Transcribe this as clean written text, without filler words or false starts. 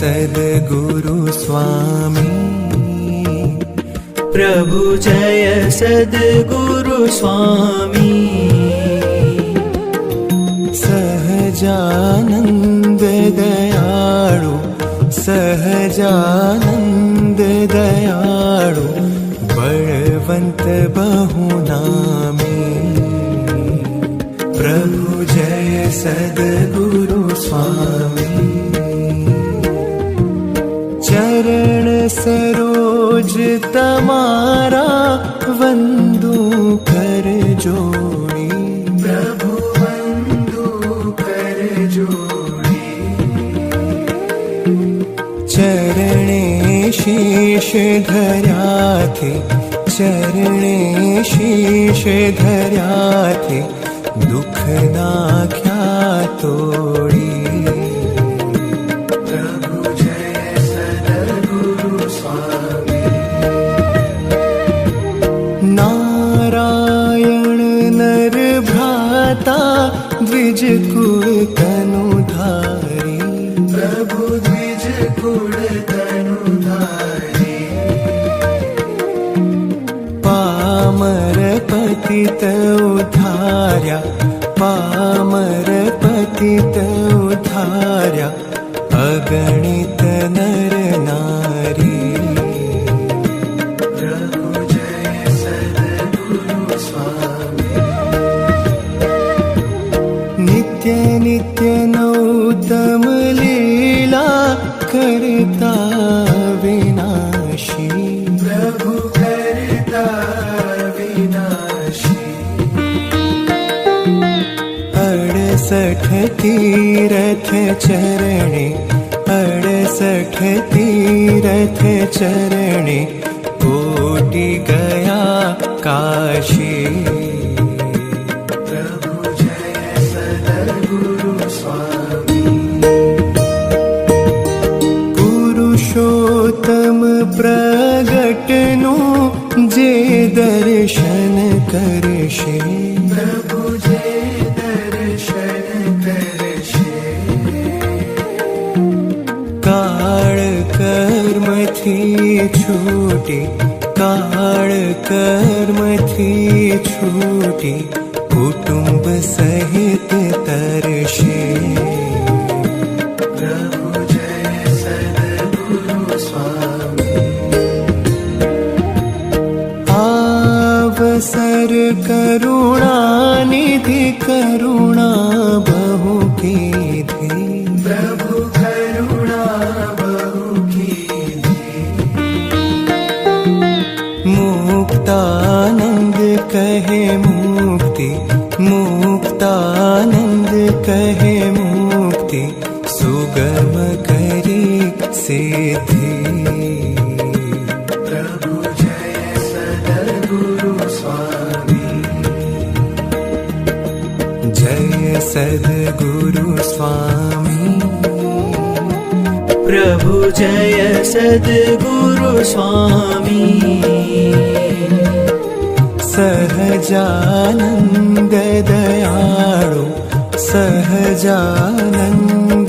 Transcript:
सद्गुरु स्वामी प्रभु जय सद्गुरु स्वामी सहजानंद दयाळु सहजानंद दयाळु बलवंत बहुनामी प्रभु जय सद्गुरु स्वामी चरण सरोज तमारा वंदू कर जोड़ी प्रभु वंदू कर जोड़ी चरणे शीश धर्या थे चरणे शीश धर्या थे दुख नाख्या तोड़ी द्विज कुल तनुधारी प्रभु द्विज कुल तनुधारी पामर पतित उद्धार्या पामर पतित उद्धार्या अगणित नर नारी प्रभु जय सद्गुरु स्वामी नित्य नित्य नौतम लीला करता विनाशी प्रभु करता विनाशी 68 तीरथ चरणे 68 तीरथ चरणे कोटि गया काशी पुरुषोत्तम प्रगटनु जे दर्शन करशे प्रभु जे दर्शन करशे काळ कर्म थी छूटी काळ कर्म थी छूटी कुटुंब सहित तरशे अवसर करुणा निधि करुणा बहु कीधी प्रभु करुणा बहु कीधी मुक्तानंद कहे मुक्ति मुक्तानंद कहे मुक्ति सुगम करी सिद्धि सद्गुरु स्वामी प्रभु जय सद्गुरु स्वामी सहजानंद दयाळु सहजानंद